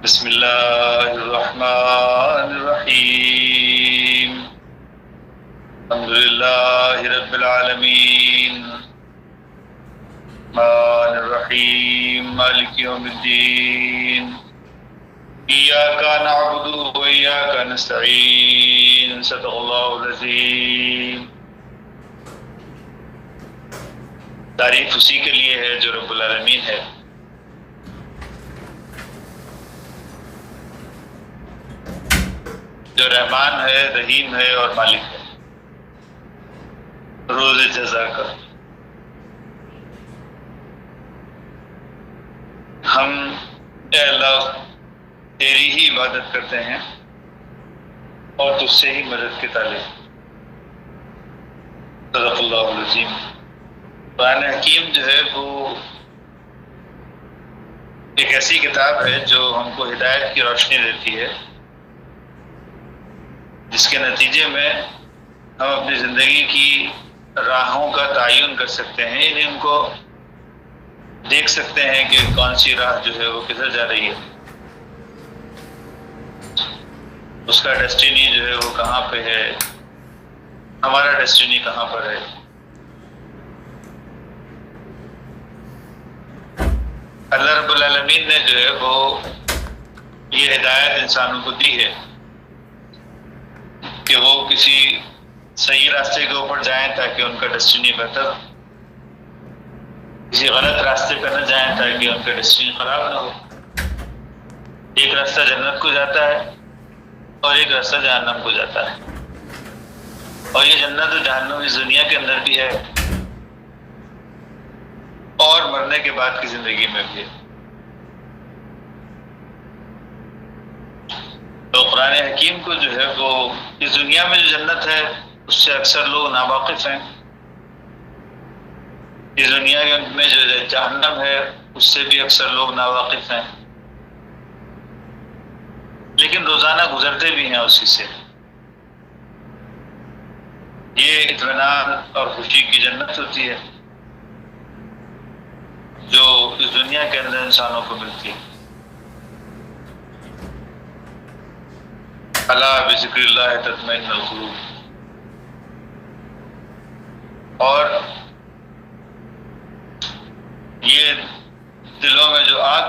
بسم اللہ الرحمن الرحیم الحمد للہ رب العالمین الرحمن الرحیم مالک یوم الدین ایاک نعبد و ایاک نستعین صدق اللہ العظیم۔ تعریف اسی کے لیے ہے جو رب العالمین ہے، جو رحمان ہے، رحیم ہے اور مالک ہے، روز جزا کا۔ ہم اے اللہ تیری ہی عبادت کرتے ہیں اور تجھ سے ہی مدد کے طالب۔ صدق اللہ العظیم۔ قرآن حکیم جو ہے وہ ایک ایسی کتاب ہے جو ہم کو ہدایت کی روشنی دیتی ہے، جس کے نتیجے میں ہم اپنی زندگی کی راہوں کا تعین کر سکتے ہیں، یعنی ان کو دیکھ سکتے ہیں کہ کون سی راہ جو ہے وہ کدھر جا رہی ہے، اس کا ڈیسٹینی جو ہے وہ کہاں پہ ہے، ہمارا ڈیسٹینی کہاں پر ہے۔ اللہ رب العالمین نے جو ہے وہ یہ ہدایت انسانوں کو دی ہے کہ وہ کسی صحیح راستے کے اوپر جائیں تاکہ ان کا ڈیسٹینی بہتر ہو، کسی غلط راستے پہ نہ جائیں تاکہ ان کا ڈیسٹینی خراب نہ ہو۔ ایک راستہ جنت کو جاتا ہے اور ایک راستہ جہنم کو جاتا ہے، اور یہ جنت و جہنم اس دنیا کے اندر بھی ہے اور مرنے کے بعد کی زندگی میں بھی ہے۔ تو قرآن حکیم کو جو ہے وہ اس دنیا میں جو جنت ہے اس سے اکثر لوگ ناواقف ہیں، اس دنیا میں جو جہنم ہے اس سے بھی اکثر لوگ ناواقف ہیں، لیکن روزانہ گزرتے بھی ہیں اسی سے۔ یہ اطمینان اور خوشی کی جنت ہوتی ہے جو اس دنیا کے اندر انسانوں کو ملتی ہے۔ الا بذکر اللہ تطمئن القلوب۔ اور یہ دلوں میں جو آگ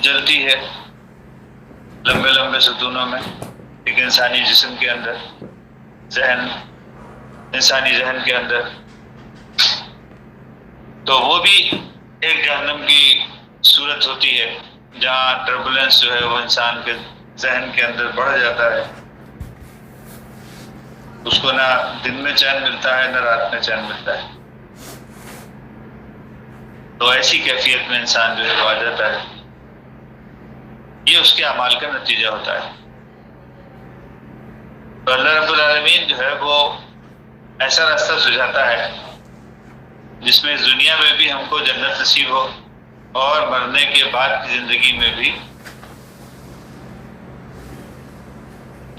جلتی ہے لمبے لمبے ستونوں میں ایک انسانی جسم کے اندر، انسانی ذہن کے اندر، تو وہ بھی ایک جہنم کی صورت ہوتی ہے جہاں ٹربولنس جو ہے وہ انسان کے ذہن کے اندر بڑھ جاتا ہے، اس کو نہ دن میں چین ملتا ہے نہ رات میں چین ملتا ہے۔ تو ایسی کیفیت میں انسان جو ہے وہ آ جاتا ہے، یہ اس کے اعمال کا نتیجہ ہوتا ہے۔ تو اللہ رب العالمین جو ہے وہ ایسا راستہ سجھاتا ہے جس میں اس دنیا میں بھی ہم کو جنت نصیب ہو اور مرنے کے بعد کی زندگی میں بھی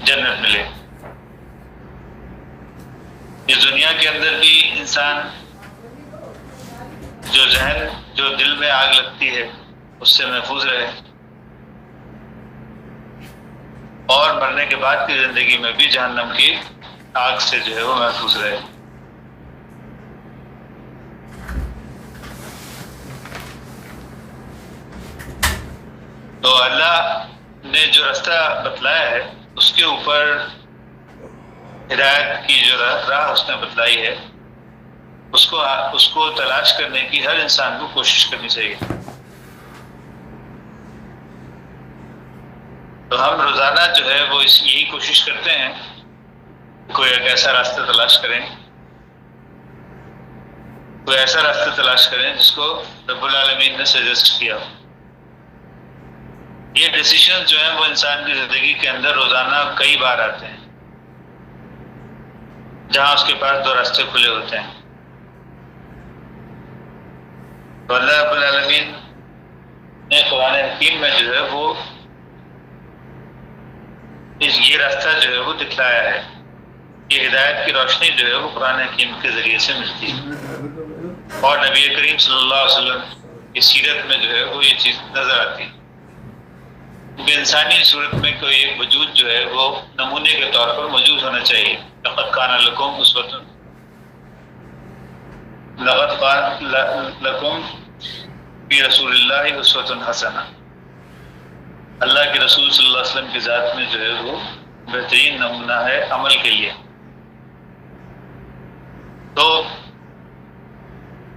جنت ملے۔ اس دنیا کے اندر بھی انسان جو دل میں آگ لگتی ہے اس سے محفوظ رہے، اور مرنے کے بعد کی زندگی میں بھی جہنم کی آگ سے جو ہے وہ محفوظ رہے۔ تو اللہ نے جو راستہ بتلایا ہے اس کے اوپر ہدایت کی جو راہ اس نے بتلائی ہے اس کو تلاش کرنے کی ہر انسان کو کوشش کرنی چاہیے۔ تو ہم روزانہ جو ہے وہ یہی کوشش کرتے ہیں کوئی ایک ایسا راستہ تلاش کریں، کوئی ایسا راستہ تلاش کریں جس کو رب العالمین نے سجیسٹ کیا ہو۔ یہ ڈیسیشن جو ہیں وہ انسان کی زندگی کے اندر روزانہ کئی بار آتے ہیں جہاں اس کے پاس دو راستے کھلے ہوتے ہیں۔ تو اللہ رب العالمین نے قرآن حکیم میں جو ہے وہ یہ راستہ جو ہے وہ دکھلایا ہے۔ یہ ہدایت کی روشنی جو ہے وہ قرآن حکیم کے ذریعے سے ملتی ہے، اور نبی کریم صلی اللہ علیہ وسلم کی سیرت میں جو ہے وہ یہ چیز نظر آتی ہے۔ کیونکہ انسانی صورت میں کوئی ایک وجود جو ہے وہ نمونے کے طور پر موجود ہونا چاہیے. لقد کان لکم فی رسول اللہ اسوۃ حسنہ. اللہ کے رسول صلی اللہ علیہ وسلم کی ذات میں جو ہے وہ بہترین نمونہ ہے عمل کے لیے. تو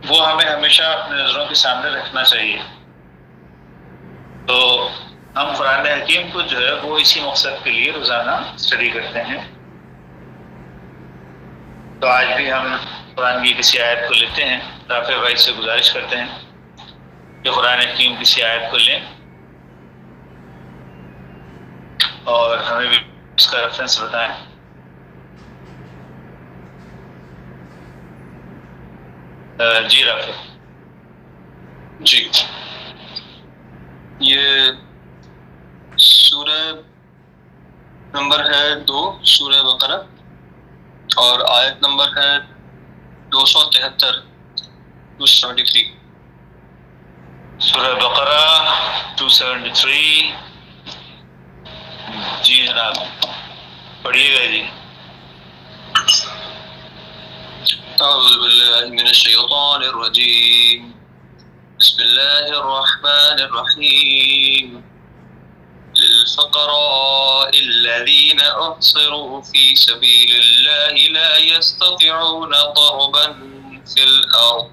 وہ ہمیں ہمیشہ اپنے نظروں کے سامنے رکھنا چاہیے. تو ہم قرآن حکیم کو جو ہے وہ اسی مقصد کے لیے روزانہ اسٹڈی کرتے ہیں. تو آج بھی ہم قرآن کی کسی آیت کو لیتے ہیں. رافع بھائی سے گزارش کرتے ہیں کہ قرآن حکیم کسی آیت کو لیں اور ہمیں بھی اس کا ریفرنس بتائیں. جی رافع. جی، یہ سورہ نمبر ہے 2 سورہ بقرہ اور آیت نمبر ہے 273 273. سورہ بقرہ 273. جی جناب پڑھیے گا جی. اعوذ باللہ من الشیطان الرجیم. بسم اللہ الرحمن الرحیم. للفقراء الذين أحصروا في سبيل الله لا يستطيعون ضربا في الأرض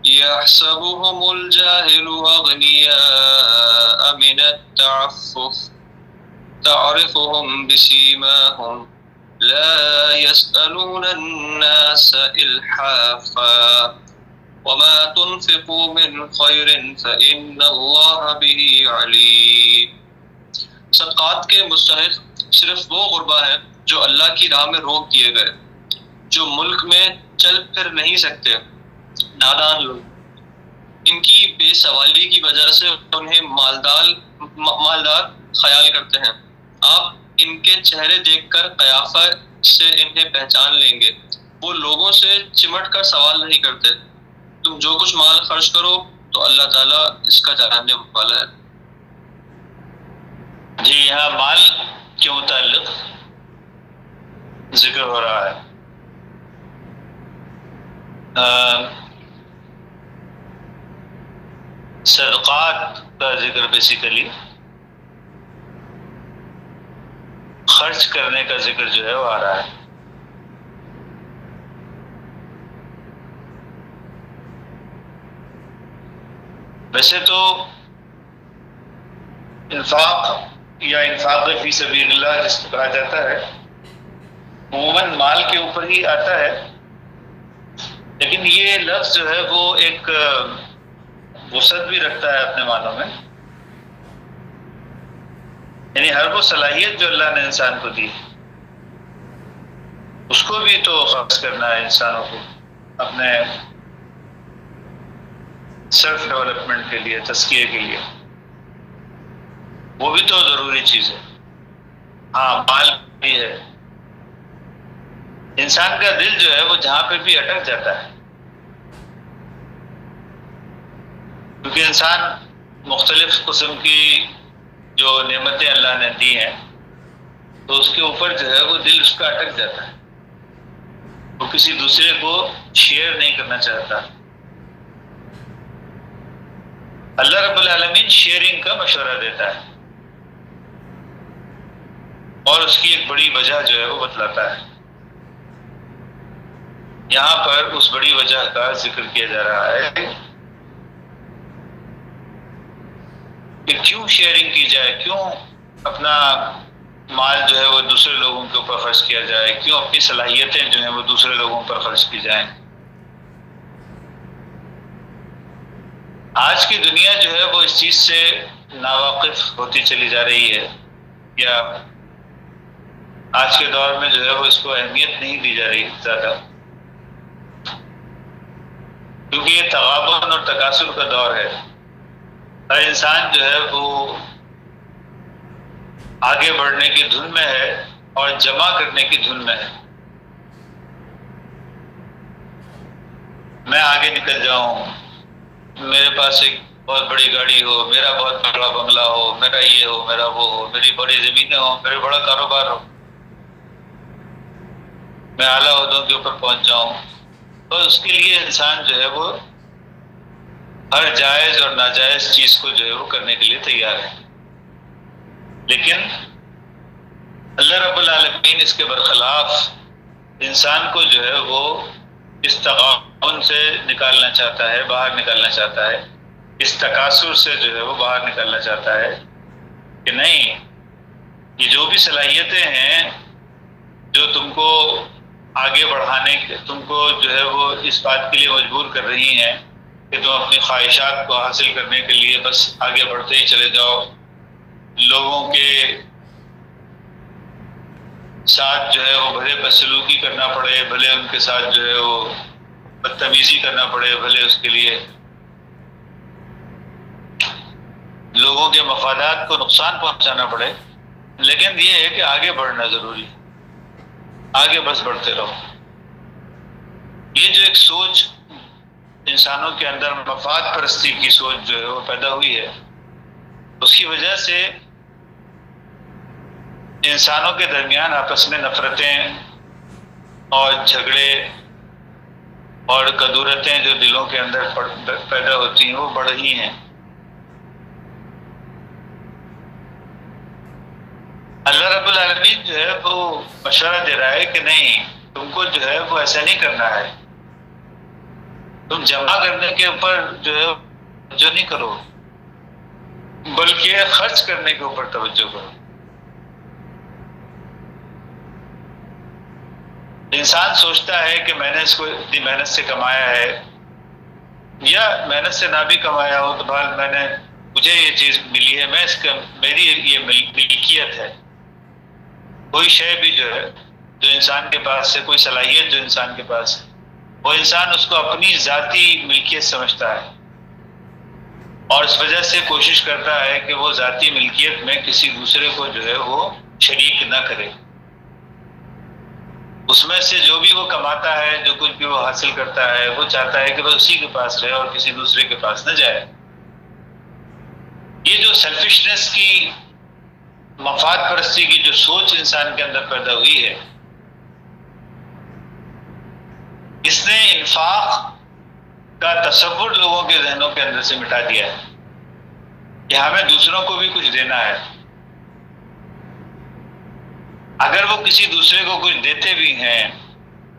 يحسبهم الجاهل أغنياء من التعفف تعرفهم بسيماهم لا يسألون الناس إلحافا وما تنفقوا من خير فإن الله به عليم. صدقات کے مستحق صرف وہ غربا ہیں جو اللہ کی راہ میں روک دیے گئے، جو ملک میں چل پھر نہیں سکتے، نادان لوگ. ان کی بے سوالی کی وجہ سے انہیں مالدار خیال کرتے ہیں. آپ ان کے چہرے دیکھ کر قیافہ سے انہیں پہچان لیں گے. وہ لوگوں سے چمٹ کر سوال نہیں کرتے. تم جو کچھ مال خرچ کرو تو اللہ تعالیٰ اس کا جاننے والا ہے. جی یہاں مال کے متعلق ذکر ہو رہا ہے. صدقات کا ذکر بیسیکلی خرچ کرنے کا ذکر جو ہے وہ آ رہا ہے. ویسے تو انفاق یا انفاق فی سبیل اللہ جس کو کہا جاتا ہے عموماً مال کے اوپر ہی آتا ہے، لیکن یہ لفظ جو ہے وہ ایک وسعت بھی رکھتا ہے اپنے معنوں میں. یعنی ہر وہ صلاحیت جو اللہ نے انسان کو دی اس کو بھی تو خرچ کرنا ہے انسانوں کو اپنے سیلف ڈیولپمنٹ کے لیے، تزکیے کے لیے. وہ بھی تو ضروری چیز ہے. ہاں مال بھی ہے. انسان کا دل جو ہے وہ جہاں پہ بھی اٹک جاتا ہے، کیونکہ انسان مختلف قسم کی جو نعمتیں اللہ نے دی ہیں تو اس کے اوپر جو ہے وہ دل اس کا اٹک جاتا ہے. وہ کسی دوسرے کو شیئر نہیں کرنا چاہتا. اللہ رب العالمین شیئرنگ کا مشورہ دیتا ہے اور اس کی ایک بڑی وجہ جو ہے وہ بتلاتا ہے. یہاں پر اس بڑی وجہ کا ذکر کیا جا رہا ہے کہ کیوں شیئرنگ کی جائے، کیوں اپنا مال جو ہے وہ دوسرے لوگوں کے اوپر خرچ کیا جائے، کیوں اپنی صلاحیتیں جو ہیں وہ دوسرے لوگوں پر خرچ کی جائیں. آج کی دنیا جو ہے وہ اس چیز سے ناواقف ہوتی چلی جا رہی ہے، یا آج کے دور میں جو ہے وہ اس کو اہمیت نہیں دی جا رہی زیادہ، کیونکہ یہ تغابن اور تکاثر کا دور ہے. ہر انسان جو ہے وہ آگے بڑھنے کی دھن میں ہے اور جمع کرنے کی دھن میں ہے. میں آگے نکل جاؤں، میرے پاس ایک بہت بڑی گاڑی ہو، میرا بہت بڑا بنگلہ ہو، میرا یہ ہو، میرا وہ ہو، میری بڑی زمینیں ہوں، میرا بڑا کاروبار ہو، میں اعلیٰ عہدوں کے اوپر پہنچ جاؤں. تو اس کے لیے انسان جو ہے وہ ہر جائز اور ناجائز چیز کو جو ہے وہ کرنے کے لیے تیار ہے. لیکن اللہ رب العالمین اس کے برخلاف انسان کو جو ہے وہ اس تغابن سے نکالنا چاہتا ہے، باہر نکالنا چاہتا ہے، اس تکاثر سے جو ہے وہ باہر نکالنا چاہتا ہے کہ نہیں، یہ جو بھی صلاحیتیں ہیں جو تم کو آگے بڑھانے کے، تم کو جو ہے وہ اس بات کے لیے مجبور کر رہی ہیں کہ تم اپنی خواہشات کو حاصل کرنے کے لیے بس آگے بڑھتے ہی چلے جاؤ، لوگوں کے ساتھ جو ہے وہ بھلے بدسلوکی کرنا پڑے، بھلے ان کے ساتھ جو ہے وہ بدتمیزی کرنا پڑے، بھلے اس کے لیے لوگوں کے مفادات کو نقصان پہنچانا پڑے، لیکن یہ ہے کہ آگے بڑھنا ضروری ہے، آگے بس بڑھتے رہو. یہ جو ایک سوچ انسانوں کے اندر مفاد پرستی کی سوچ جو ہے وہ پیدا ہوئی ہے، اس کی وجہ سے انسانوں کے درمیان آپس میں نفرتیں اور جھگڑے اور کدورتیں جو دلوں کے اندر پیدا ہوتی ہیں وہ بڑھ رہی ہیں. اللہ رب العالمین جو ہے وہ مشورہ دے رہا ہے کہ نہیں، تم کو جو ہے وہ ایسا نہیں کرنا ہے، تم جمع کرنے کے اوپر جو ہے توجہ نہیں کرو، بلکہ خرچ کرنے کے اوپر توجہ کرو. انسان سوچتا ہے کہ میں نے اس کو اتنی محنت سے کمایا ہے، یا محنت سے نہ بھی کمایا ہو تو بہرحال میں نے، مجھے یہ چیز ملی ہے، میں اس کا، میری یہ ملکیت ہے. کوئی شے بھی جو ہے، جو انسان کے پاس ہے، کوئی صلاحیت جو انسان کے پاس ہے، وہ انسان اس کو اپنی ذاتی ملکیت سمجھتا ہے، اور اس وجہ سے کوشش کرتا ہے کہ وہ ذاتی ملکیت میں کسی دوسرے کو جو ہے وہ شریک نہ کرے. اس میں سے جو بھی وہ کماتا ہے، جو کچھ بھی وہ حاصل کرتا ہے، وہ چاہتا ہے کہ وہ اسی کے پاس رہے اور کسی دوسرے کے پاس نہ جائے. یہ جو سیلفشنس کی، مفاد پرستی کی جو سوچ انسان کے اندر پیدا ہوئی ہے، اس نے انفاق کا تصور لوگوں کے ذہنوں کے اندر سے مٹا دیا ہے کہ ہمیں دوسروں کو بھی کچھ دینا ہے. اگر وہ کسی دوسرے کو کچھ دیتے بھی ہیں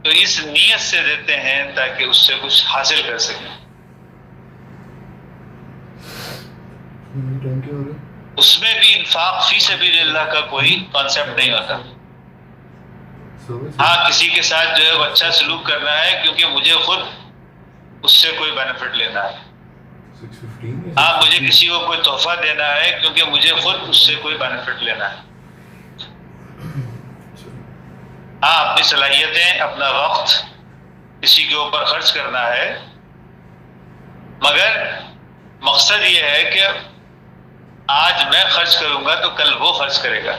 تو اس نیت سے دیتے ہیں تاکہ اس سے کچھ حاصل کر سکیں. اس میں بھی انفاق فی سبیل اللہ کا کوئی کانسیپٹ نہیں ہوتا. ہاں، کسی کے ساتھ جو ہے وہ اچھا سلوک کرنا ہے کیونکہ مجھے خود اس سے کوئی بینیفٹ لینا ہے. ہاں، مجھے کسی کو کوئی تحفہ دینا ہے کیونکہ مجھے خود اس سے کوئی بینیفٹ لینا ہے. ہاں، اپنی صلاحیتیں، اپنا وقت کسی کے اوپر خرچ کرنا ہے، مگر مقصد یہ ہے کہ آج میں خرچ کروں گا تو کل وہ خرچ کرے گا.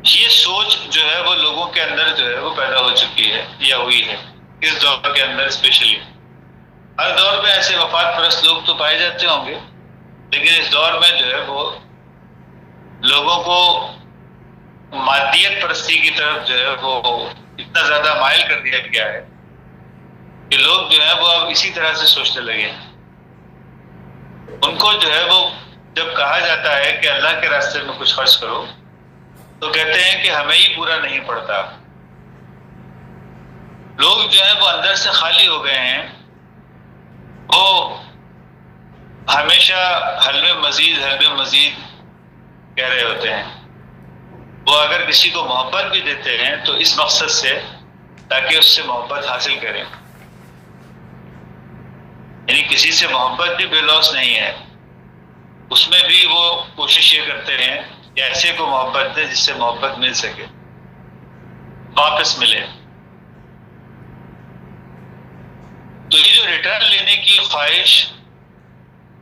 یہ سوچ جو ہے وہ لوگوں کے اندر جو ہے وہ پیدا ہو چکی ہے یا ہوئی ہے اس دور کے اندر. اسپیشلی ہر دور میں ایسے وفاد پرست لوگ تو پائے جاتے ہوں گے، لیکن اس دور میں جو ہے وہ لوگوں کو مادیت پرستی کی طرف جو ہے وہ اتنا زیادہ مائل کر دیا گیا ہے کہ لوگ جو ہے وہ اب اسی طرح سے سوچنے لگے ہیں. ان کو جو ہے وہ جب کہا جاتا ہے کہ اللہ کے راستے میں کچھ خرچ کرو تو کہتے ہیں کہ ہمیں ہی پورا نہیں پڑتا. لوگ جو ہے وہ اندر سے خالی ہو گئے ہیں، وہ ہمیشہ حلوے مزید کہہ رہے ہوتے ہیں. وہ اگر کسی کو محبت بھی دیتے ہیں تو اس مقصد سے تاکہ اس سے محبت حاصل کریں، یعنی کسی سے محبت بھی بے لوث نہیں ہے، اس میں بھی وہ کوشش یہ کرتے ہیں کہ ایسے کو محبت دے جس سے محبت مل سکے، واپس ملے. تو یہ جو ریٹرن لینے کی خواہش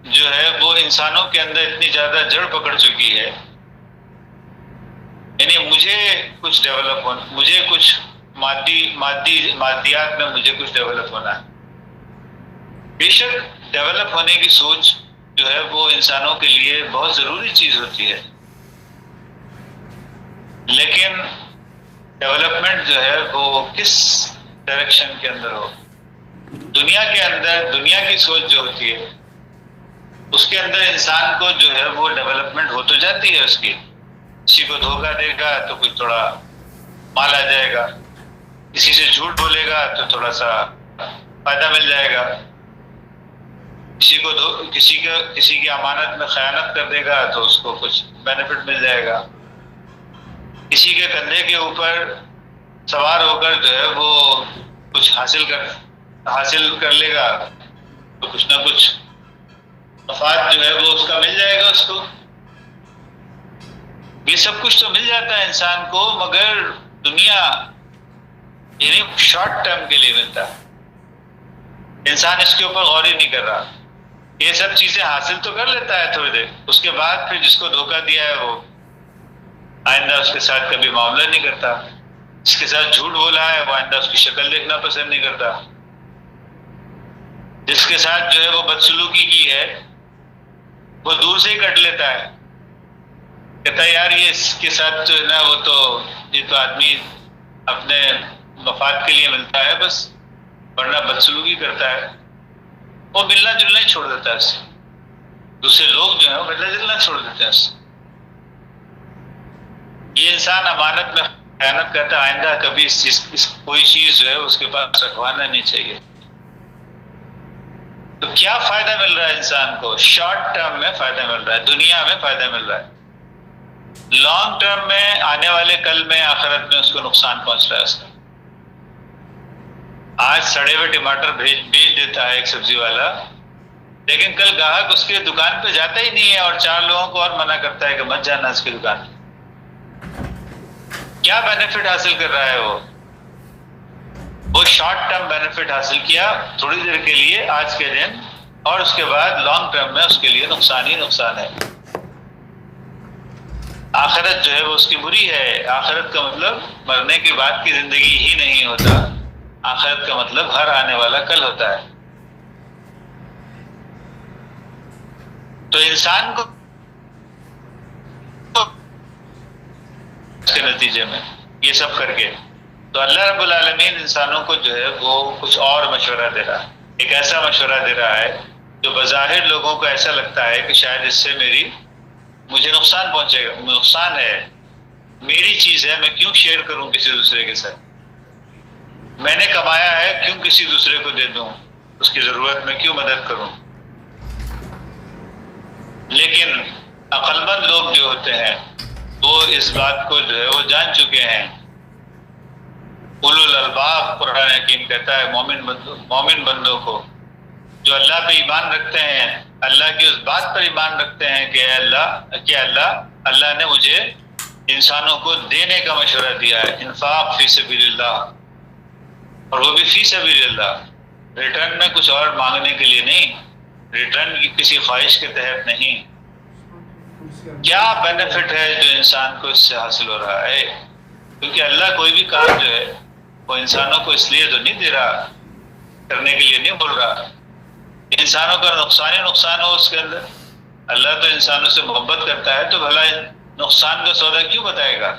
جو ہے وہ انسانوں کے اندر اتنی زیادہ جڑ پکڑ چکی ہے، یعنی مجھے کچھ ڈیولپ ہونا، مجھے کچھ مادیات میں مجھے کچھ ڈیولپ ہونا ہے. بے شک ڈیولپ ہونے کی سوچ جو ہے وہ انسانوں کے لیے بہت ضروری چیز ہوتی ہے، لیکن ڈیولپمنٹ جو ہے وہ کس ڈائریکشن کے اندر ہو. دنیا کے اندر دنیا کی سوچ جو ہوتی ہے اس کے اندر انسان کو جو ہے وہ ڈیولپمنٹ ہو تو جاتی ہے اس کی. کسی کو دھوکہ دے گا تو کچھ تھوڑا مال آ جائے گا، کسی سے جھوٹ بولے گا تو تھوڑا سا فائدہ مل جائے گا، کسی کی امانت میں خیانت کر دے گا تو اس کو کچھ بینیفٹ مل جائے گا، کسی کے کندھے کے اوپر سوار ہو کر جو ہے وہ کچھ حاصل کر لے گا تو کچھ نہ کچھ مفاد جو ہے وہ اس کا مل جائے گا اس کو. یہ سب کچھ تو مل جاتا ہے انسان کو، مگر دنیا یعنی شارٹ ٹرم کے لیے ملتا ہے. انسان اس کے اوپر غور ہی نہیں کر رہا. یہ سب چیزیں حاصل تو کر لیتا ہے تھوڑی دیر، اس کے بعد پھر جس کو دھوکہ دیا ہے وہ آئندہ اس کے ساتھ کبھی معاملہ نہیں کرتا. جس کے ساتھ جھوٹ بولا ہے وہ آئندہ اس کی شکل دیکھنا پسند نہیں کرتا. جس کے ساتھ جو ہے وہ بدسلوکی کی ہے وہ دور سے ہی کٹ لیتا ہے، کہتا ہے یار یہ اس کے ساتھ جو ہے نا یہ تو آدمی اپنے مفاد کے لیے ملتا ہے بس، ورنہ بدسلوکی کرتا ہے. وہ ملنا جلنا ہی چھوڑ دیتا ہے اس سے. دوسرے لوگ جو ہیں وہ ملنا جلنا چھوڑ دیتے ہیں اس سے. یہ انسان امانت میں خیانت کرتا ہے، آئندہ کبھی کوئی چیز جو ہے اس کے پاس رکھوانا نہیں چاہیے. تو کیا فائدہ مل رہا ہے انسان کو؟ شارٹ ٹرم میں فائدہ مل رہا ہے، دنیا میں فائدہ مل رہا ہے. لانگ ٹرم میں آنے والے کل میں آخرت میں اس کو نقصان پہنچ رہا ہے اس کا. آج سڑے ہوئے ٹماٹر بیچ دیتا ہے ایک سبزی والا، لیکن کل گاہک اس کی دکان پہ جاتا ہی نہیں ہے اور 4 لوگوں کو اور منع کرتا ہے کہ مت جانا اس کی دکان پہ. کیا بینیفٹ حاصل کر رہا ہے وہ شارٹ ٹرم بینیفٹ حاصل کیا تھوڑی دیر کے لیے آج کے دن، اور اس کے بعد لانگ ٹرم میں اس کے لیے نقصان ہی نقصان ہے. آخرت جو ہے وہ اس کی بری ہے. آخرت کا مطلب مرنے کے بعد کی زندگی ہی نہیں ہوتا، آخرت کا مطلب ہر آنے والا کل ہوتا ہے. تو انسان کو اس کے نتیجے میں یہ سب کر کے تو اللہ رب العالمین انسانوں کو جو ہے وہ کچھ اور مشورہ دے رہا ہے. ایک ایسا مشورہ دے رہا ہے جو بظاہر لوگوں کو ایسا لگتا ہے کہ شاید اس سے مجھے نقصان پہنچے گا، نقصان ہے، میری چیز ہے، میں کیوں شیئر کروں کسی دوسرے کے ساتھ. میں نے کمایا ہے، کیوں کسی دوسرے کو دے دوں، اس کی ضرورت میں کیوں مدد کروں. لیکن عقل مند لوگ جو ہوتے ہیں وہ اس بات کو جو ہے وہ جان چکے ہیں. اولو الالباب قرآن حکیم کہتا ہے مومن بندوں کو جو اللہ پہ ایمان رکھتے ہیں، اللہ کی اس بات پر ایمان رکھتے ہیں کہ اللہ نے مجھے انسانوں کو دینے کا مشورہ دیا ہے، انفاق فی سبیل اللہ، اور وہ بھی فی سبیل اللہ، ریٹرن میں کچھ اور مانگنے کے لیے نہیں، ریٹرن کی کسی خواہش کے تحت نہیں. کیا بینیفٹ ہے جو انسان کو اس سے حاصل ہو رہا ہے؟ کیونکہ اللہ کوئی بھی کام جو ہے وہ انسانوں کو اس لیے تو نہیں دے رہا، کرنے کے لیے نہیں بول رہا. انسانوں کا نقصان ہی نقصان ہو اس کے اندر. اللہ تو انسانوں سے محبت کرتا ہے تو بھلا نقصان کا سودا کیوں بتائے گا؟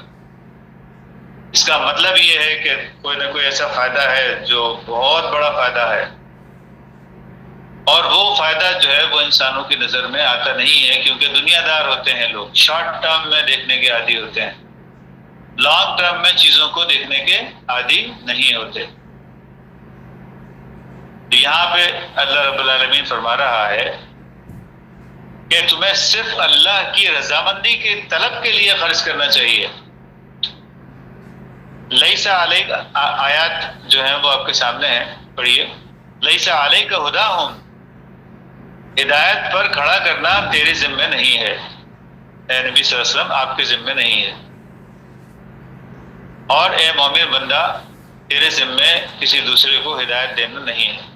اس کا مطلب یہ ہے کہ کوئی نہ کوئی ایسا فائدہ ہے جو بہت بڑا فائدہ ہے، اور وہ فائدہ جو ہے وہ انسانوں کی نظر میں آتا نہیں ہے، کیونکہ دنیا دار ہوتے ہیں لوگ، شارٹ ٹرم میں دیکھنے کے عادی ہوتے ہیں، لانگ ٹرم میں چیزوں کو دیکھنے کے عادی نہیں ہوتے. یہاں پہ اللہ رب العالمین فرما رہا ہے کہ تمہیں صرف اللہ کی رضامندی کی طلب کے لیے خرچ کرنا چاہیے. لیسا علیک آیات جو ہیں وہ آپ کے سامنے ہیں، پڑھیے. لیسا علیک ہداہم، ہدایت پر کھڑا کرنا تیرے ذمہ نہیں ہے، اے نبی صلی اللہ علیہ وسلم آپ کے ذمہ نہیں ہے، اور اے مومن بندہ تیرے ذمہ کسی دوسرے کو ہدایت دینا نہیں ہے.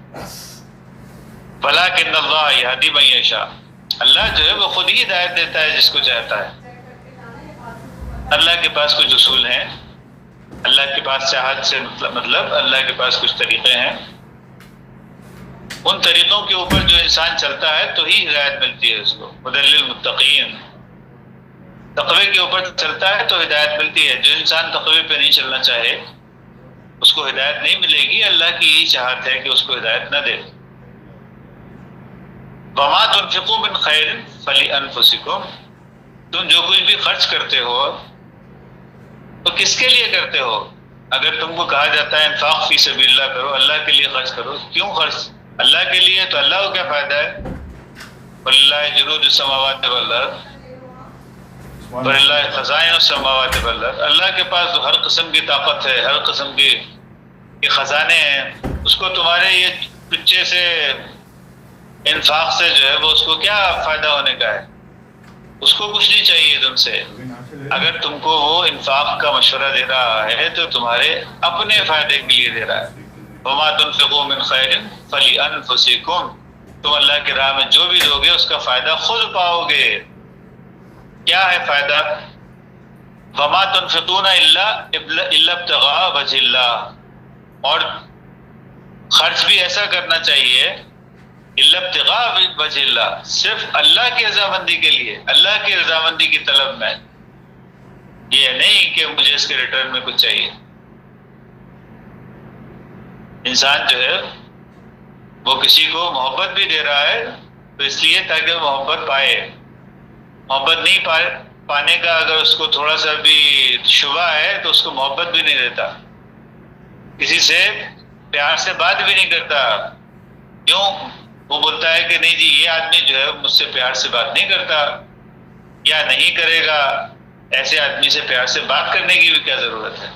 ولکن اللہ یہدی من یشاء، اللہ جو ہے وہ خود ہی ہدایت دیتا ہے جس کو چاہتا ہے. اللہ کے پاس کچھ اصول ہیں، اللہ کے پاس چاہت سے مطلب اللہ کے پاس کچھ طریقے ہیں، ان طریقوں کے اوپر جو انسان چلتا ہے تو ہی ہدایت ملتی ہے اس کو. ہدی للمتقین، تقوی کے اوپر چلتا ہے تو ہدایت ملتی ہے. جو انسان تقوی پہ نہیں چلنا چاہے اس کو ہدایت نہیں ملے گی. اللہ کی یہی چاہت ہے کہ اس کو ہدایت نہ دے. وما تنفقوا من خیر فلانفسکم، تم جو کچھ بھی خرچ کرتے ہو تو کس کے لیے کرتے ہو؟ اگر تم کو کہا جاتا ہے انفاق فی سبیل اللہ کرو، اللہ کے لیے خرچ کرو، کیوں خرچ؟ اللہ کے لیے، تو اللہ کو کیا فائدہ ہے؟ وَلِلَّهِ جُنُودُ السَّمَاوَاتِ وَالْأَرْضِ وَلِلَّهِ خَزَائِنُ السَّمَاوَاتِ وَالْأَرْضِ. اللہ کے پاس تو ہر قسم کی طاقت ہے، ہر قسم کے خزانے ہیں. اس کو تمہارے یہ پچھے سے انفاق سے جو ہے وہ اس کو کیا فائدہ ہونے کا ہے؟ اس کو کچھ نہیں چاہیے تم سے. اگر تم کو وہ انفاق کا مشورہ دے رہا ہے تو تمہارے اپنے فائدے کے لیے دے رہا ہے. وما تنفقوا من خیر فلانفسکم، تم اللہ کی راہ میں جو بھی دو گے اس کا فائدہ خود پاؤ گے. کیا ہے فائدہ؟ وما تنفقون الا ابتغاء وجہ اللہ، اور خرچ بھی ایسا کرنا چاہیے الا ابتغاء وجہ اللہ، صرف اللہ کی رضامندی کے لیے، اللہ کی رضامندی کی طلب میں. یہ نہیں کہ مجھے اس کے ریٹرن میں کچھ چاہیے. انسان جو ہے وہ کسی کو محبت بھی دے رہا ہے تو اس لیے تاکہ وہ محبت پائے. محبت نہیں پانے کا اگر اس کو تھوڑا سا بھی شبہ ہے تو اس کو محبت بھی نہیں دیتا. کسی سے پیار سے بات بھی نہیں کرتا. کیوں؟ وہ بولتا ہے کہ نہیں جی یہ آدمی جو ہے مجھ سے پیار سے بات نہیں کرتا یا نہیں کرے گا. ایسے آدمی سے پیار سے بات کرنے کی بھی کیا ضرورت ہے؟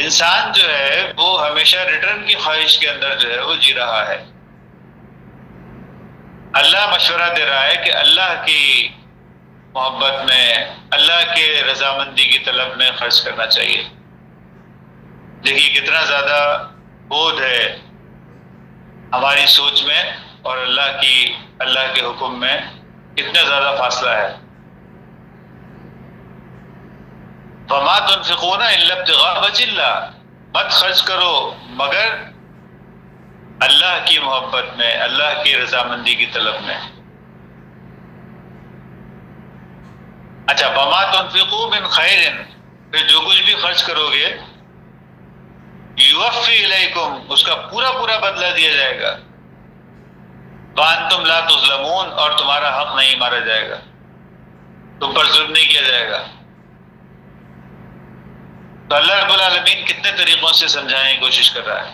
انسان جو ہے وہ ہمیشہ ریٹرن کی خواہش کے اندر جو ہے وہ جی رہا ہے. اللہ مشورہ دے رہا ہے کہ اللہ کی محبت میں، اللہ کے رضامندی کی طلب میں خرچ کرنا چاہیے. دیکھیے کتنا زیادہ بودھ ہے ہماری سوچ میں اور اللہ کے حکم میں کتنا زیادہ فاصلہ ہے. وما تنفقون الا ابتغاء وجہ اللہ، مت خرچ کرو مگر اللہ کی محبت میں، اللہ کی رضامندی کی طلب میں. اچھا، وما تنفقوا من خیر، پھر جو کچھ بھی خرچ کرو گے یوفی الیکم، اس کا پورا پورا بدلہ دیا جائے گا. وانتم لا تظلمون، اور تمہارا حق نہیں مارا جائے گا، تم پر ظلم نہیں کیا جائے گا. تو اللہ رب العالمین کتنے طریقوں سے سمجھانے کی کوشش کر رہا ہے.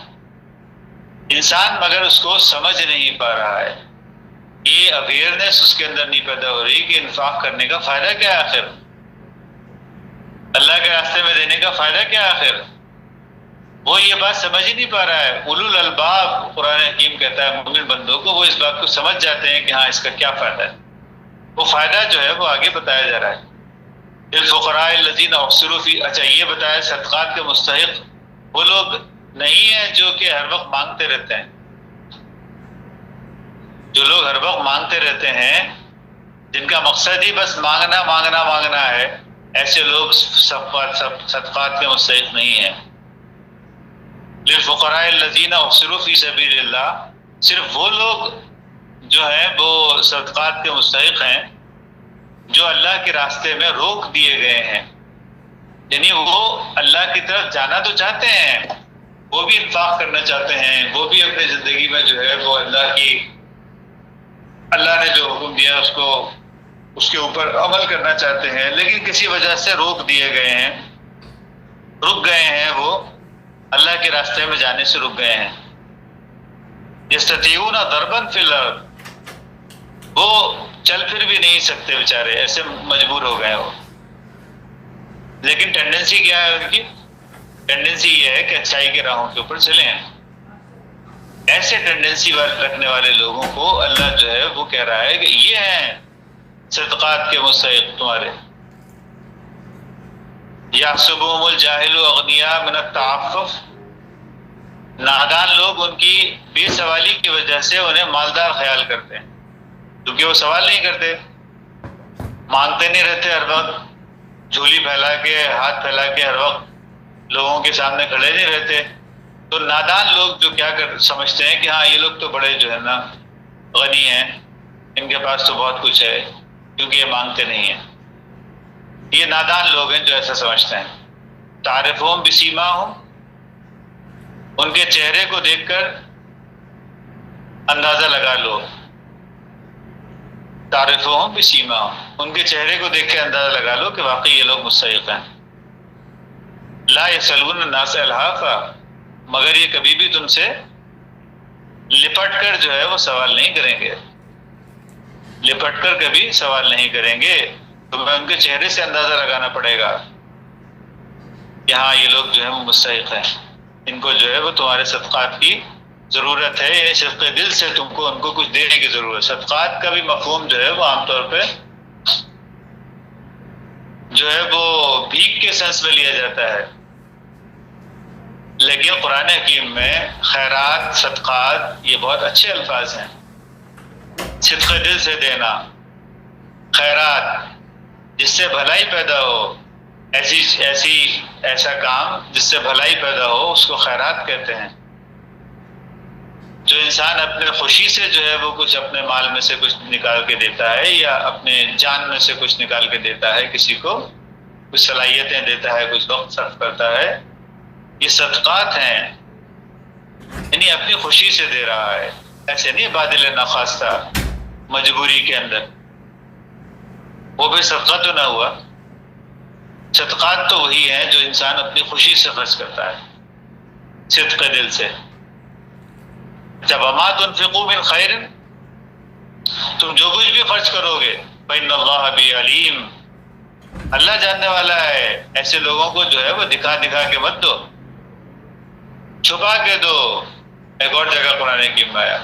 انسان مگر اس کو سمجھ نہیں پا رہا ہے. یہ اویئرنیس اس کے اندر نہیں پیدا ہو رہی کہ انفاق کرنے کا فائدہ کیا ہے آخر، اللہ کے راستے میں دینے کا فائدہ کیا ہے آخر. وہ یہ بات سمجھ ہی نہیں پا رہا ہے. اولو الالباب قرآن حکیم کہتا ہے مومن بندوں کو وہ اس بات کو سمجھ جاتے ہیں کہ ہاں اس کا کیا فائدہ ہے. وہ فائدہ جو ہے وہ آگے بتایا جا رہا ہے. الفقراء الذین احصروا فی، اچھا یہ بتایا صدقات کے مستحق وہ لوگ نہیں ہیں جو کہ ہر وقت مانگتے رہتے ہیں. جو لوگ ہر وقت مانگتے رہتے ہیں، جن کا مقصد ہی بس مانگنا مانگنا مانگنا ہے، ایسے لوگ صدقات کے مستحق نہیں ہیں. للفقراء الذین احصروا فی سبیل اللہ، صرف وہ لوگ جو ہیں وہ صدقات کے مستحق ہیں جو اللہ کے راستے میں روک دیے گئے ہیں. یعنی وہ اللہ کی طرف جانا تو چاہتے ہیں، وہ بھی انفاق کرنا چاہتے ہیں، وہ بھی اپنی زندگی میں جو ہے وہ اللہ نے جو حکم دیا اس کے اوپر عمل کرنا چاہتے ہیں، لیکن کسی وجہ سے روک دیے گئے ہیں، رک گئے ہیں، وہ اللہ کے راستے میں جانے سے رک گئے ہیں. یستطیعون ضربا فی الارض، وہ چل پھر بھی نہیں سکتے بیچارے، ایسے مجبور ہو گئے. وہ لیکن ٹینڈنسی کیا ہے ان کی؟ ٹینڈنسی یہ ہے کہ اچھائی کے راہوں کے اوپر چلیں. ایسے ٹینڈنسی رکھنے والے لوگوں کو اللہ جو ہے وہ کہہ رہا ہے کہ یہ ہیں صدقات کے مستحق تمہارے. یحسبهم الجاہل اغنیاء من التعفف، نادان لوگ ان کی بے سوالی کی وجہ سے انہیں مالدار خیال کرتے ہیں، کیونکہ وہ سوال نہیں کرتے، مانگتے نہیں رہتے، ہر وقت جھولی پھیلا کے ہاتھ پھیلا کے ہر وقت لوگوں کے سامنے کھڑے نہیں رہتے. تو نادان لوگ جو کیا سمجھتے ہیں کہ ہاں یہ لوگ تو بڑے جو ہے نا غنی ہیں، ان کے پاس تو بہت کچھ ہے کیونکہ یہ مانگتے نہیں ہیں. یہ نادان لوگ ہیں جو ایسا سمجھتے ہیں. تعرفہم بسیماہم، ان کے چہرے کو دیکھ کر اندازہ لگا لو. تعرفہم بسیماہم، ان کے چہرے کو دیکھ کے اندازہ لگا لو کہ واقعی یہ لوگ مستحق ہیں. لا یسألون الناس الحافا، مگر یہ کبھی بھی تم سے لپٹ کر جو ہے وہ سوال نہیں کریں گے. لپٹ کر کبھی سوال نہیں کریں گے. تمہیں ان کے چہرے سے اندازہ لگانا پڑے گا کہ ہاں یہ لوگ جو ہے وہ مستحق ہیں، ان کو جو ہے وہ تمہارے صدقات کی ضرورت ہے. یعنی صدقے دل سے تم کو ان کو کچھ دینے کی ضرورت. صدقات کا بھی مفہوم جو ہے وہ عام طور پہ جو ہے وہ بھیک کے سینس میں لیا جاتا ہے، لیکن قرآن حکیم میں خیرات، صدقات یہ بہت اچھے الفاظ ہیں. صدقے دل سے دینا، خیرات جس سے بھلائی پیدا ہو، ایسا کام جس سے بھلائی پیدا ہو اس کو خیرات کہتے ہیں. جو انسان اپنے خوشی سے جو ہے وہ کچھ اپنے مال میں سے کچھ نکال کے دیتا ہے یا اپنے جان میں سے کچھ نکال کے دیتا ہے، کسی کو کچھ صلاحیتیں دیتا ہے، کچھ وقت صرف کرتا ہے، یہ صدقات ہیں. یعنی اپنی خوشی سے دے رہا ہے، ایسے نہیں بادل نخواستہ مجبوری کے اندر. وہ بھی صدقہ تو نہ ہوا. صدقات تو وہی ہیں جو انسان اپنی خوشی سے خرچ کرتا ہے، صدق دل سے. جب وما تنفقوا من خیر، تم جو کچھ بھی خرچ کرو گے، فإن اللہ بہ علیم، اللہ جاننے والا ہے. ایسے لوگوں کو جو ہے وہ دکھا دکھا کے مت دو، چھپا کے دو. ایک اور جگہ قرآن حکیم میں آیا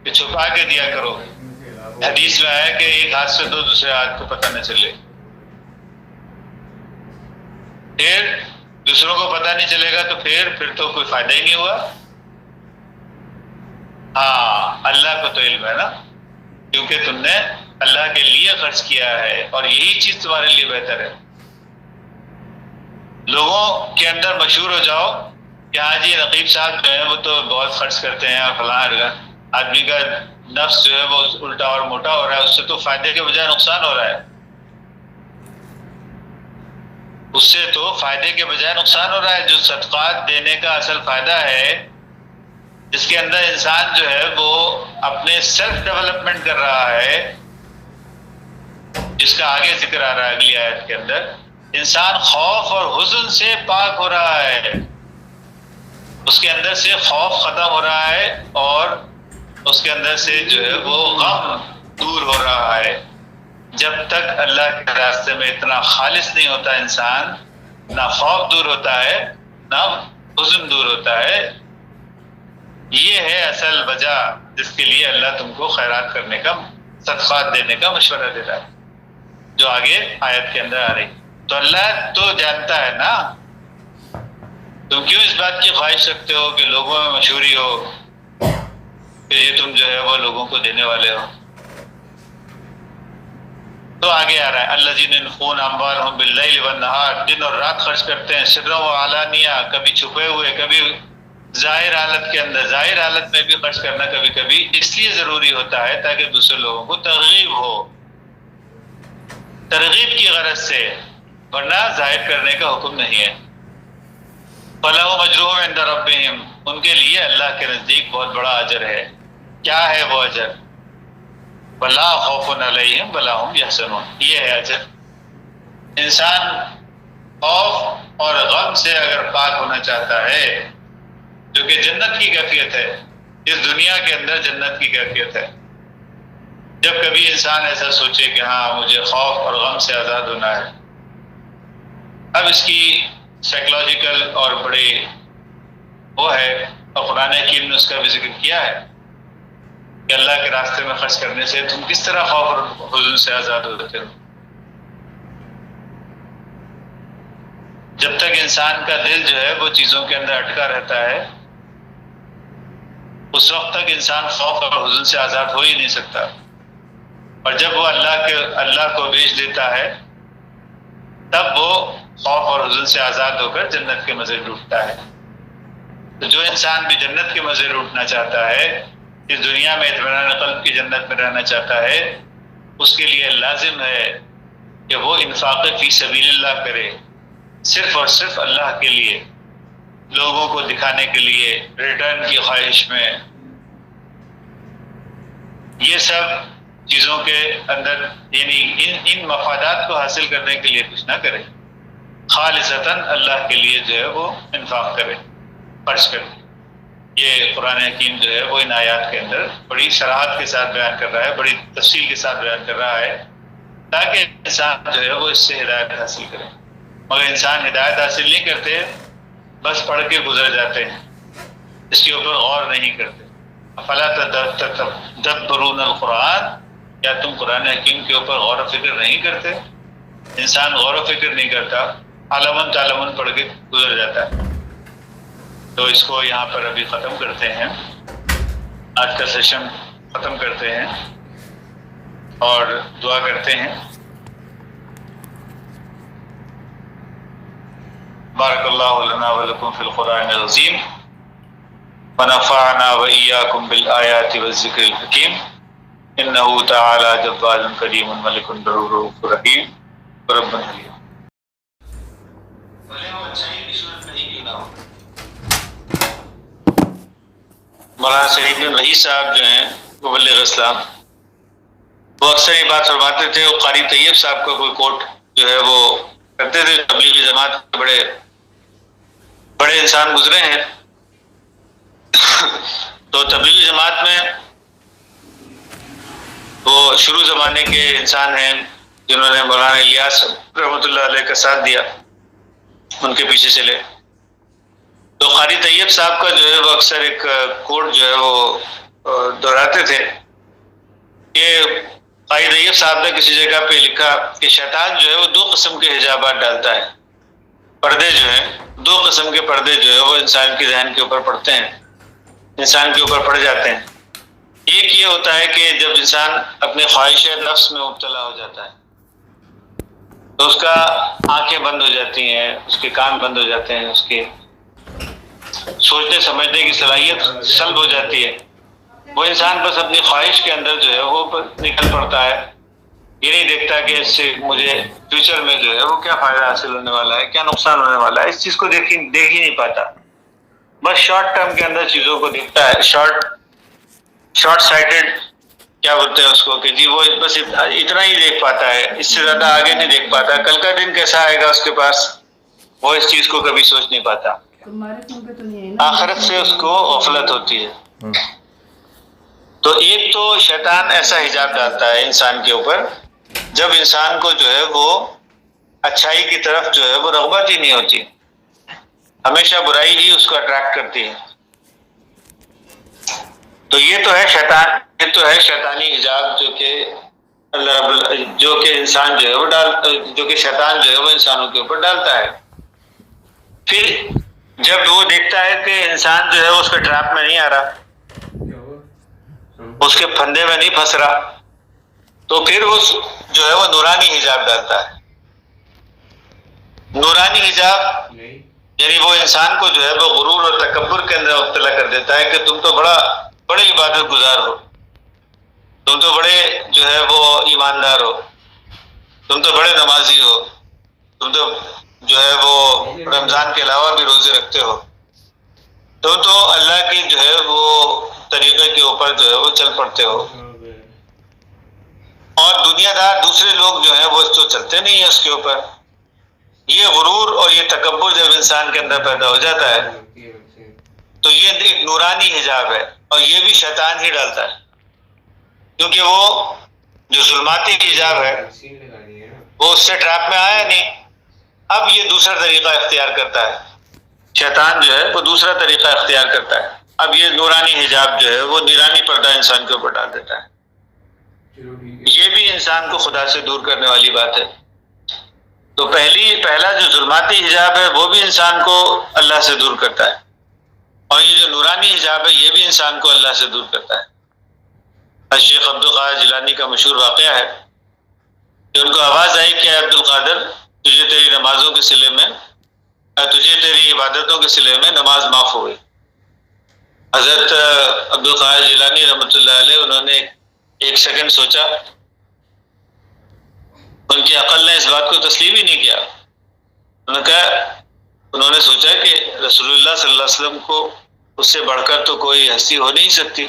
کہ چھپا کے دیا کرو. حدیث میں آیا کہ ایک ہاتھ سے دو دوسرے ہاتھ کو پتہ نہ چلے. پھر دوسروں کو پتہ نہیں چلے گا تو پھر تو کوئی فائدہ ہی نہیں ہوا. ہاں اللہ کو تو علم ہے نا، کیونکہ تم نے اللہ کے لیے خرچ کیا ہے اور یہی چیز تمہارے لیے بہتر ہے. لوگوں کے اندر مشہور ہو جاؤ کہ ہاں جی رقیب صاحب جو ہیں وہ تو بہت خرچ کرتے ہیں اور فلاں. آدمی کا نفس جو ہے وہ الٹا اور موٹا ہو رہا ہے، اس سے تو فائدے کے بجائے نقصان ہو رہا ہے. اس سے تو فائدے کے بجائے نقصان ہو رہا ہے. جو صدقات دینے کا اصل فائدہ ہے، جس کے اندر انسان جو ہے وہ اپنے سیلف ڈیولپمنٹ کر رہا ہے، جس کا آگے ذکر آ رہا ہے اگلی آیت کے اندر. انسان خوف اور حزن سے پاک ہو رہا ہے، اس کے اندر سے خوف ختم ہو رہا ہے اور اس کے اندر سے جو ہے وہ غم دور ہو رہا ہے. جب تک اللہ کے راستے میں اتنا خالص نہیں ہوتا انسان، نہ خوف دور ہوتا ہے نہ حزن دور ہوتا ہے. یہ ہے اصل وجہ جس کے لیے اللہ تم کو خیرات کرنے کا، صدقات دینے کا مشورہ دے رہا ہے، جو آگے آیت کے اندر آ رہی. تو اللہ تو جانتا ہے نا، تم کیوں اس بات کی خواہش رکھتے ہو کہ لوگوں میں مشہوری ہو کہ یہ تم جو ہے وہ لوگوں کو دینے والے ہو. تو آگے آ رہا ہے الذین ينفقون اموالهم باللیل والنہار، دن اور رات خرچ کرتے ہیں، سرا و علانیہ، کبھی چھپے ہوئے کبھی ظاہر حالت کے اندر. ظاہر حالت میں بھی خرچ کرنا کبھی کبھی اس لیے ضروری ہوتا ہے تاکہ دوسرے لوگوں کو ترغیب ہو، ترغیب کی غرض سے، ورنہ ظاہر کرنے کا حکم نہیں ہے. فَلَهُمْ أَجْرُهُمْ عِنْدَ رَبِّهِمْ، ان کے لیے اللہ کے نزدیک بہت بڑا اجر ہے. کیا ہے وہ اجر؟ وَلَا خَوْفٌ عَلَيْهِمْ وَلَا هُمْ يَحْزَنُونَ، یہ ہے اجر. انسان خوف اور غم سے اگر پاک ہونا چاہتا ہے، جو کہ جنت کی کیفیت ہے، اس دنیا کے اندر جنت کی کیفیت ہے. جب کبھی انسان ایسا سوچے کہ ہاں مجھے خوف اور غم سے آزاد ہونا ہے. اب اس کی سائیکلوجیکل اور بڑی وہ ہے، اور قرآن حکیم نے اس کا بھی ذکر کیا ہے کہ اللہ کے راستے میں خرچ کرنے سے تم کس طرح خوف اور حزن سے آزاد ہوتے ہو. جب تک انسان کا دل جو ہے وہ چیزوں کے اندر اٹکا رہتا ہے، اس وقت تک انسان خوف اور حزن سے آزاد ہو ہی نہیں سکتا. اور جب وہ اللہ کو بیچ دیتا ہے، تب وہ خوف اور حزن سے آزاد ہو کر جنت کے مزے لوٹتا ہے۔ تو جو انسان بھی جنت کے مزے لوٹنا چاہتا ہے، اس دنیا میں اطمینان قلب کی جنت میں رہنا چاہتا ہے، اس کے لیے لازم ہے کہ وہ انفاق فی سبیل اللہ کرے، صرف اور صرف اللہ کے لیے، لوگوں کو دکھانے کے لیے، ریٹرن کی خواہش میں، یہ سب چیزوں کے اندر یعنی ان مفادات کو حاصل کرنے کے لیے کچھ نہ کرے، خالصتاً اللہ کے لیے جو ہے وہ انفاق کرے، خرچ کرے۔ یہ قرآن حکیم جو ہے وہ ان آیات کے اندر بڑی صراحت کے ساتھ بیان کر رہا ہے، بڑی تفصیل کے ساتھ بیان کر رہا ہے، تاکہ انسان جو ہے وہ اس سے ہدایت حاصل کرے۔ مگر انسان ہدایت حاصل نہیں کرتے، بس پڑھ کے گزر جاتے ہیں، اس کے اوپر غور نہیں کرتے۔ فلا تدبرون القرآن، کیا تم قرآن حکیم کے اوپر غور و فکر نہیں کرتے؟ انسان غور و فکر نہیں کرتا، عالمن تعلمن پڑھ کے گزر جاتا ہے۔ تو اس کو یہاں پر ابھی ختم کرتے ہیں، آج کا سیشن ختم کرتے ہیں اور دعا کرتے ہیں۔ بارک اللہ لنا ولکم فی القرآن العظیم ونفعنا وإياكم بالآيات والذكر الحكيم إنه تعالى جبار كريم ملك رؤوف رحيم رب حليم۔ مولانا سعید بن وحید صاحب جو ہیں مبلغ اسلام، وہ اکثر یہ بات فرماتے تھے، وہ قاری طیب صاحب کا کوئی کوٹ جو ہے وہ کرتے تھے، تبلیغی جماعت کے بڑے انسان گزرے ہیں، تو تبلیغی جماعت میں وہ شروع زمانے کے انسان ہیں جنہوں نے مولانا الیاس رحمۃ اللہ علیہ کا ساتھ دیا، ان کے پیچھے چلے۔ تو قاری طیب صاحب کا جو ہے وہ اکثر ایک کوٹ جو ہے وہ دہراتے تھے کہ قاری طیب صاحب نے کسی جگہ پہ لکھا کہ شیطان جو ہے وہ دو قسم کے حجابات ڈالتا ہے، پردے جو ہیں، دو قسم کے پردے جو ہے وہ انسان کے ذہن کے اوپر پڑتے ہیں، انسان کے اوپر پڑ جاتے ہیں۔ ایک یہ ہوتا ہے کہ جب انسان اپنے خواہش نفس میں مبتلا ہو جاتا ہے تو اس کا آنکھیں بند ہو جاتی ہیں، اس کے کان بند ہو جاتے ہیں، اس کے سوچنے سمجھنے کی صلاحیت سلب ہو جاتی ہے، وہ انسان بس اپنی خواہش کے اندر جو ہے وہ نکل پڑتا ہے، یہ نہیں دیکھتا کہ اس سے مجھے فیوچر میں جو ہے وہ کیا فائدہ حاصل ہونے والا ہے، کیا نقصان ہونے والا ہے، اس چیز کو دیکھ ہی نہیں پاتا، بس شارٹ ٹرم کے اندر چیزوں کو دیکھتا ہے، شارٹ سائٹڈ کیا بولتے ہیں اس کو، کہ جی وہ بس اتنا ہی دیکھ پاتا ہے، اس سے زیادہ آگے نہیں دیکھ پاتا، کل کا دن کیسا آئے گا اس کے پاس، وہ اس چیز کو کبھی سوچ نہیں پاتا، آخرت سے اس کو غفلت ہوتی ہے۔ تو ایک تو شیطان ایسا حجاب ڈالتا ہے انسان کے اوپر، جب انسان کو جو ہے وہ اچھائی کی طرف جو ہے وہ رغبت ہی نہیں ہوتی، ہمیشہ برائی ہی اس کو اٹریکٹ کرتی ہے۔ تو یہ تو ہے شیطان، یہ تو ہے شیطانی حجاب جو کہ انسان جو ہے وہ جو کہ شیطان جو ہے وہ انسانوں کے اوپر ڈالتا ہے۔ پھر جب وہ دیکھتا ہے کہ انسان جو ہے اس کے ٹریپ میں نہیں آ رہا، اس کے پھندے میں نہیں پھنس رہا، تو پھر وہ جو ہے وہ نورانی حجاب ڈالتا ہے۔ نورانی حجاب یعنی وہ انسان کو جو ہے وہ غرور اور تکبر کے اندر مبتلا کر دیتا ہے کہ تم تو بڑے عبادت گزار ہو، تم تو بڑے جو ہے وہ ایماندار ہو، تم تو بڑے نمازی ہو، تم تو جو ہے وہ رمضان کے علاوہ بھی روزے رکھتے ہو، تم تو اللہ کی جو ہے وہ طریقے کے اوپر جو ہے وہ چل پڑتے ہو، اور دنیا دار دوسرے لوگ جو ہیں وہ تو چلتے نہیں ہیں اس کے اوپر۔ یہ غرور اور یہ تکبر جب انسان کے اندر پیدا ہو جاتا ہے تو یہ ایک نورانی حجاب ہے، اور یہ بھی شیطان ہی ڈالتا ہے، کیونکہ وہ جو ظلماتی حجاب ہے وہ اس سے ٹریپ میں آیا نہیں، اب یہ دوسرا طریقہ اختیار کرتا ہے، شیطان جو ہے وہ دوسرا طریقہ اختیار کرتا ہے، اب یہ نورانی حجاب جو ہے وہ نورانی پردہ انسان کے اوپر ڈال دیتا ہے۔ یہ بھی انسان کو خدا سے دور کرنے والی بات ہے۔ تو پہلا جو ظلماتی حجاب ہے وہ بھی انسان کو اللہ سے دور کرتا ہے، اور یہ جو نورانی حجاب ہے یہ بھی انسان کو اللہ سے دور کرتا ہے۔ شیخ عبد القادر جیلانی کا مشہور واقعہ ہے کہ ان کو آواز آئی کہ عبد القادر تجھے تیری نمازوں کے صلے میں تجھے تیری عبادتوں کے صلے میں نماز معاف ہو گئی۔ حضرت عبد القادر جیلانی رحمۃ اللہ علیہ انہوں نے ایک سیکنڈ سوچا، ان کی عقل نے اس بات کو تسلیم ہی نہیں کیا۔ انہوں نے سوچا کہ رسول اللہ صلی اللہ علیہ وسلم کو اس سے بڑھ کر تو کوئی ہستی ہو نہیں سکتی،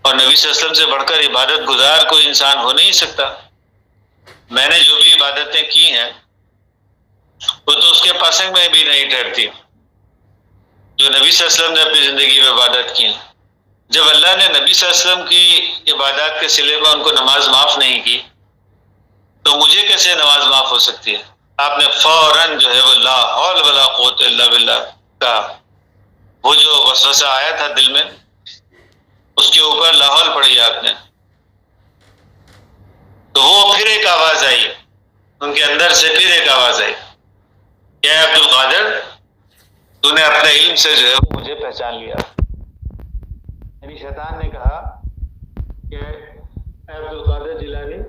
اور نبی صلی اللہ علیہ وسلم سے بڑھ کر عبادت گزار کوئی انسان ہو نہیں سکتا۔ میں نے جو بھی عبادتیں کی ہیں وہ تو اس کے پاسنگ میں بھی نہیں ٹھہرتی جو نبی صلی اللہ علیہ وسلم نے اپنی زندگی میں عبادت کی۔ جب اللہ نے نبی صلی اللہ علیہ وسلم کی عبادات کے صلے میں ان کو نماز معاف نہیں کی تو مجھے کیسے نماز معاف ہو سکتی ہے؟ آپ نے فوراً جو ہے وہ لا حول ولا قوت الا باللہ کا وہ جو وسوسہ آیا تھا دل میں، اس کے اوپر لا حول پڑھی آپ نے، تو وہ پھر ایک آواز آئی، ان کے اندر سے پھر ایک آواز آئی، کیا عبد القادر تو نے اپنے علم سے جو ہے وہ مجھے پہچان لیا۔ یعنی شیطان نے کہا کہ اے عبد القادر جیلانی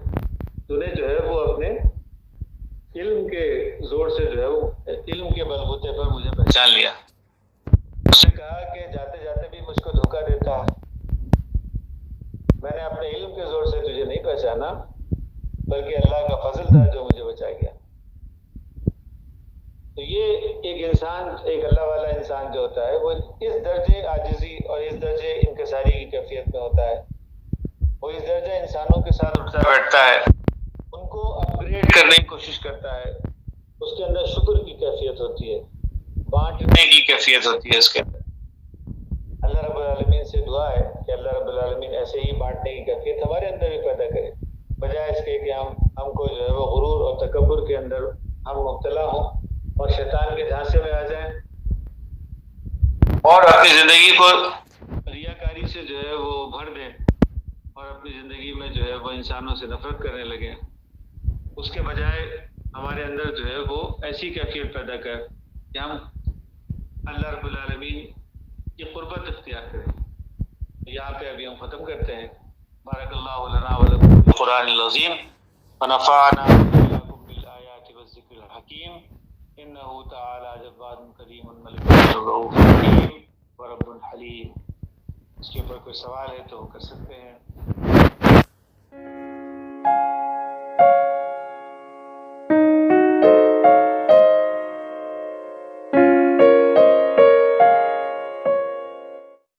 تو نے جو ہے وہ اپنے علم کے زور سے جو ہے وہ علم کے بلبوتے پر مجھے پہچان لیا۔ اس نے کہا کہ جاتے جاتے بھی مجھ کو دھوکہ دیتا ہے، میں نے اپنے علم کے زور سے تجھے نہیں پہچانا بلکہ اللہ کا فضل تھا جو مجھے بچا گیا۔ تو یہ ایک انسان، ایک اللہ والا انسان جو ہوتا ہے وہ اس درجے عاجزی اور اس درجے انکساری کی کیفیت میں ہوتا ہے، وہ اس درجے انسانوں کے ساتھ اٹھتا بیٹھتا ہے، ان کو اپ گریڈ کرنے کی کوشش کرتا ہے، اس کے اندر شکر کی کیفیت ہوتی ہے، بانٹنے کی کیفیت ہوتی ہے اس کے اندر۔ اللہ رب العالمین سے دعا ہے کہ اللہ رب العالمین ایسے ہی بانٹنے کی کیفیت ہمارے اندر بھی پیدا کرے، بجائے اس کے کہ ہم کو جو ہے وہ غرور اور تکبر کے اندر ہم مبتلا ہوں اور شیطان کے جھانسے میں آ جائیں اور اپنی زندگی کو ریاکاری سے جو ہے وہ بھر دیں اور اپنی زندگی میں جو ہے وہ انسانوں سے نفرت کرنے لگیں۔ اس کے بجائے ہمارے اندر جو ہے وہ ایسی کیفیت پیدا کر کہ ہم اللہ رب العالمین کی قربت اختیار کریں۔ یہاں پہ ابھی ہم ختم کرتے ہیں۔ بارک اللہ لنا ولکم بالقرآن العظیم ونفعنا وإياكم بالآیات والذکر الحکیم انہ تعالی جواد کریم ملک رؤوف رحیم ورب حلیم۔ اس کے اوپر کوئی سوال ہے تو کر سکتے ہیں۔